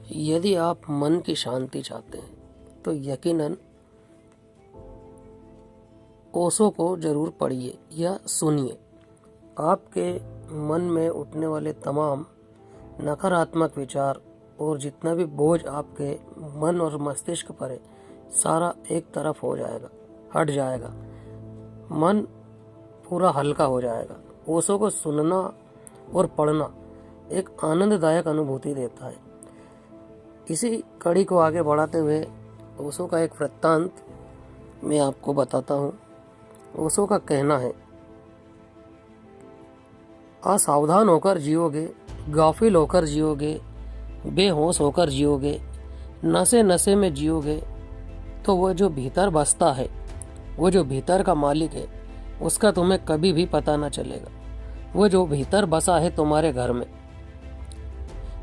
यदि आप मन की शांति चाहते हैं तो यकीनन ओशो को जरूर पढ़िए या सुनिए। आपके मन में उठने वाले तमाम नकारात्मक विचार और जितना भी बोझ आपके मन और मस्तिष्क पर है, सारा एक तरफ हो जाएगा, हट जाएगा। मन पूरा हल्का हो जाएगा। ओशो को सुनना और पढ़ना एक आनंददायक अनुभूति देता है। इसी कड़ी को आगे बढ़ाते हुए ओशो का एक वृत्तांत मैं आपको बताता हूँ। ओशो का कहना है, असावधान होकर जियोगे, गाफिल होकर जियोगे, बेहोश होकर जियोगे, नशे नशे में जियोगे, तो वह जो भीतर बसता है, वो जो भीतर का मालिक है, उसका तुम्हें कभी भी पता न चलेगा। वो जो भीतर बसा है तुम्हारे घर में।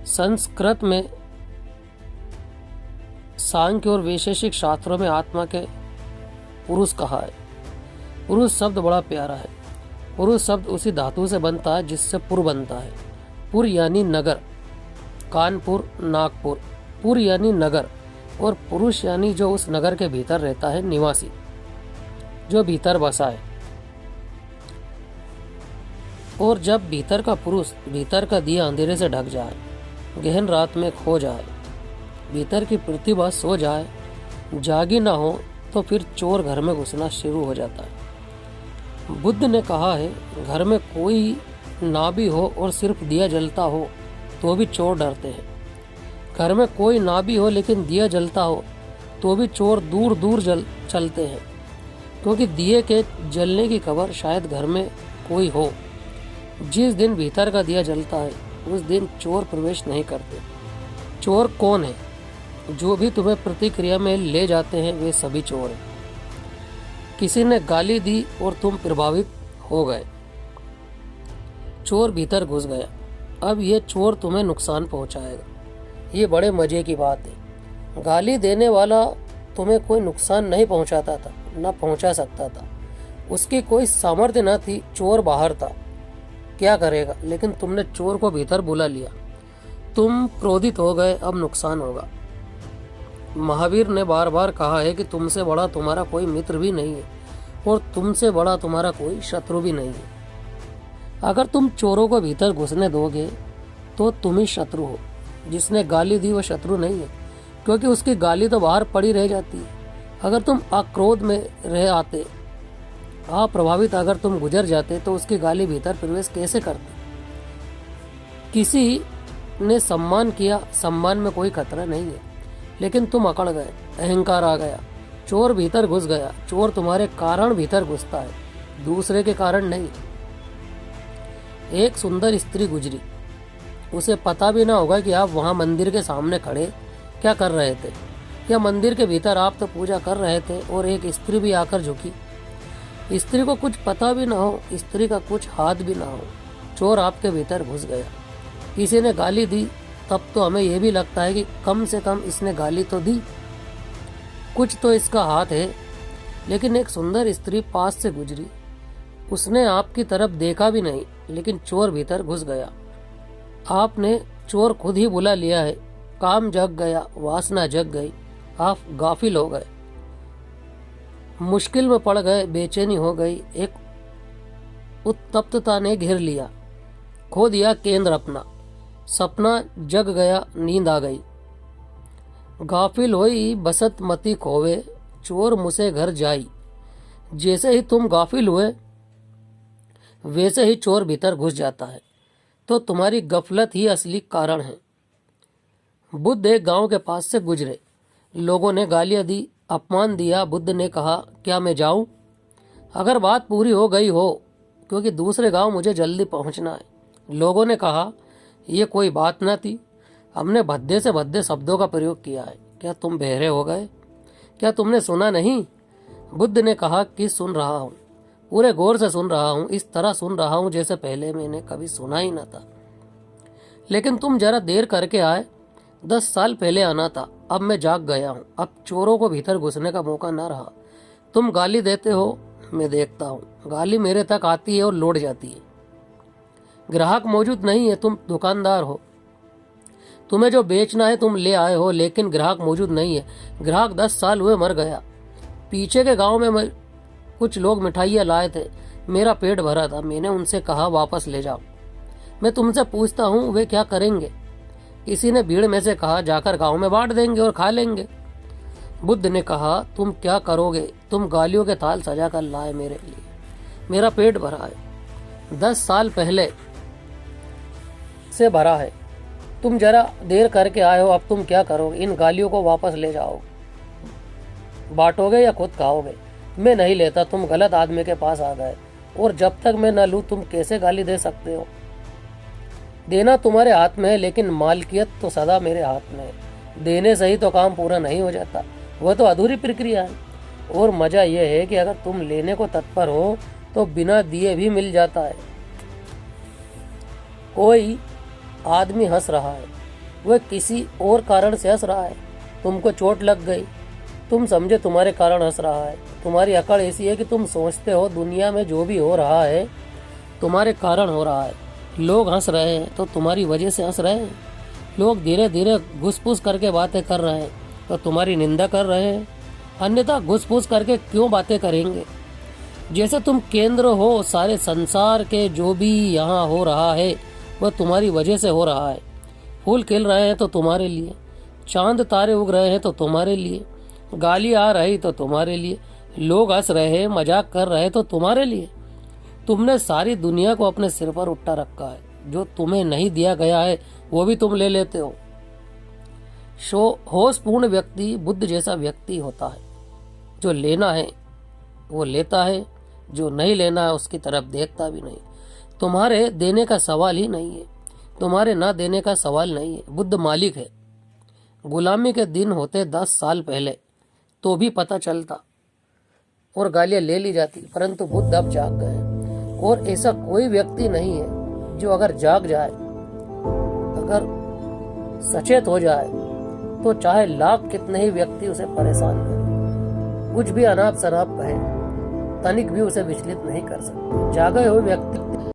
संस्कृत में, सांख्य और वैशेषिक शास्त्रों में आत्मा के पुरुष कहा है। पुरुष शब्द बड़ा प्यारा है। पुरुष शब्द उसी धातु से बनता है जिससे पुर बनता है। पुर यानी नगर, कानपुर, नागपुर। पुर यानी नगर और पुरुष यानी जो उस नगर के भीतर रहता है, निवासी, जो भीतर बसा है। और जब भीतर का पुरुष, भीतर का दिया अंधेरे से ढक जाए, गहन रात में खो जाए, भीतर की प्रतिभा सो जाए, जागी ना हो, तो फिर चोर घर में घुसना शुरू हो जाता है। बुद्ध ने कहा है, घर में कोई ना भी हो और सिर्फ दिया जलता हो तो भी चोर डरते हैं। घर में कोई ना भी हो लेकिन दिया जलता हो तो भी चोर दूर दूर चलते हैं, क्योंकि दिए के जलने की खबर शायद घर में कोई हो। जिस दिन भीतर का दिया जलता है उस दिन चोर प्रवेश नहीं करते। चोर कौन है? जो भी तुम्हें प्रतिक्रिया में ले जाते हैं वे सभी चोर हैं। किसी ने गाली दी और तुम प्रभावित हो गए, चोर भीतर घुस गया। अब ये चोर तुम्हें नुकसान पहुंचाएगा। ये बड़े मजे की बात है। गाली देने वाला तुम्हें कोई नुकसान नहीं पहुंचाता था, न पहुंचा सकता था। उसकी कोई सामर्थ्य न थी। चोर बाहर था, क्या करेगा? लेकिन तुमने चोर को भीतर बुला लिया। तुम क्रोधित हो गए, अब नुकसान होगा। महावीर ने बार बार कहा है कि तुमसे बड़ा तुम्हारा कोई मित्र भी नहीं है और तुमसे बड़ा तुम्हारा कोई शत्रु भी नहीं है। अगर तुम चोरों को भीतर घुसने दोगे तो तुम ही शत्रु हो। जिसने गाली दी वो शत्रु नहीं है, क्योंकि उसकी गाली तो बाहर पड़ी रह जाती है। अगर तुम अक्रोध में रह आते, अप्रभावित अगर तुम गुजर जाते, तो उसकी गाली भीतर प्रवेश कैसे करती? किसी ने सम्मान किया, सम्मान में कोई खतरा नहीं है, लेकिन तुम अकड़ गए, अहंकार आ गया, चोर भीतर घुस गया। चोर तुम्हारे कारण भीतर घुसता है, दूसरे के कारण नहीं। एक सुंदर स्त्री गुजरी, उसे पता भी ना होगा कि आप वहां मंदिर के सामने खड़े क्या कर रहे थे, या मंदिर के भीतर आप तो पूजा कर रहे थे और एक स्त्री भी आकर झुकी। स्त्री को कुछ पता भी ना हो, स्त्री का कुछ हाथ भी ना हो, चोर आपके भीतर घुस गया। किसी ने गाली दी, तब तो हमें यह भी लगता है कि कम से कम इसने गाली तो दी, कुछ तो इसका हाथ है। लेकिन एक सुंदर स्त्री पास से गुजरी, उसने आपकी तरफ देखा भी नहीं, लेकिन चोर भीतर घुस गया। आपने चोर खुद ही बुला लिया है। काम जग गया, वासना जग गई, आप गाफिल हो गए, मुश्किल में पड़ गए, बेचैनी हो गई, एक उत्तप्तता ने घेर लिया, खो दिया केंद्र अपना, सपना जग गया, नींद आ गई। गाफिल होई बसत मती खोवे, चोर मुसे घर जाई। जैसे ही तुम गाफिल हुए वैसे ही चोर भीतर घुस जाता है। तो तुम्हारी गफलत ही असली कारण है। बुद्ध एक गांव के पास से गुजरे। लोगों ने गालियां दी, अपमान दिया। बुद्ध ने कहा, क्या मैं जाऊं? अगर बात पूरी हो गई हो, क्योंकि दूसरे गांव मुझे जल्दी पहुंचना है। लोगों ने कहा, यह कोई बात न थी, हमने भद्दे से भद्दे शब्दों का प्रयोग किया है। क्या तुम बहरे हो गए? क्या तुमने सुना नहीं? बुद्ध ने कहा कि सुन रहा हूँ, पूरे गौर से सुन रहा हूँ, इस तरह सुन रहा हूँ जैसे पहले मैंने कभी सुना ही न था। लेकिन तुम जरा देर करके आए, 10 साल पहले आना था। अब मैं जाग गया हूँ, अब चोरों को भीतर घुसने का मौका ना रहा। तुम गाली देते हो, मैं देखता हूँ, गाली मेरे तक आती है और लौट जाती है। ग्राहक मौजूद नहीं है, तुम दुकानदार हो, तुम्हें जो बेचना है तुम ले आए हो, लेकिन ग्राहक मौजूद नहीं है। ग्राहक 10 साल हुए मर गया। पीछे के गांव में कुछ लोग मिठाइयाँ लाए थे। मेरा पेट भरा था। मैंने उनसे कहा वापस ले जाओ। मैं तुमसे पूछता हूँ वे क्या करेंगे? किसी ने भीड़ में से कहा जाकर गांव में बांट देंगे और खा लेंगे। बुद्ध ने कहा तुम क्या करोगे? तुम गालियों के थाल सजा कर लाए मेरे लिए। मेरा पेट भरा है, 10 साल पहले से भरा है। तुम जरा देर करके आए हो, अब तुम क्या करोगे? इन गालियों को वापस ले जाओ, बांटोगे या खुद खाओगे? मैं नहीं लेता। तुम गलत आदमी के पास आ गए, और जब तक मैं न लूं तुम कैसे गाली दे सकते हो? देना तुम्हारे हाथ में है, लेकिन मालकियत तो सदा मेरे हाथ में है। देने से ही तो काम पूरा नहीं हो जाता, वह तो अधूरी प्रक्रिया है। और मजा यह है कि अगर तुम लेने को तत्पर हो तो बिना दिए भी मिल जाता है। कोई आदमी हंस रहा है, वह किसी और कारण से हंस रहा है। तुमको चोट लग गई, तुम समझे तुम्हारे कारण हंस रहा है। तुम्हारी अकड़ ऐसी है कि तुम सोचते हो दुनिया में जो भी हो रहा है तुम्हारे कारण हो रहा है। लोग हंस रहे हैं तो तुम्हारी वजह से हंस रहे हैं। लोग धीरे धीरे घुस-पुस करके बातें कर रहे हैं तो तुम्हारी निंदा कर रहे हैं, अन्यथा घुस-पुस करके क्यों बातें करेंगे? जैसे तुम केंद्र हो सारे संसार के, जो भी यहाँ हो रहा है वह तुम्हारी वजह से हो रहा है। फूल खिल रहे हैं तो तुम्हारे लिए, चांद तारे उग रहे हैं तो तुम्हारे लिए, गाली आ रही तो तुम्हारे लिए, लोग हंस रहे हैं, मजाक कर रहे हैं तो तुम्हारे लिए। तुमने सारी दुनिया को अपने सिर पर उठा रखा है। जो तुम्हें नहीं दिया गया है वो भी तुम ले लेते हो। होशपूर्ण व्यक्ति बुद्ध जैसा व्यक्ति होता है। जो लेना है वो लेता है, जो नहीं लेना है उसकी तरफ देखता भी नहीं। तुम्हारे देने का सवाल ही नहीं है, तुम्हारे ना देने का सवाल नहीं है। बुद्ध मालिक है। गुलामी के दिन होते 10 साल पहले तो भी पता चलता और गालियां ले ली जाती, परंतु बुद्ध अब जाग गए। और ऐसा कोई व्यक्ति नहीं है जो अगर जाग जाए, अगर सचेत हो जाए, तो चाहे लाख कितने ही व्यक्ति उसे परेशान करें, कुछ भी अनाप शनाप कहे, तनिक भी उसे विचलित नहीं कर सकते। जागे हुए व्यक्ति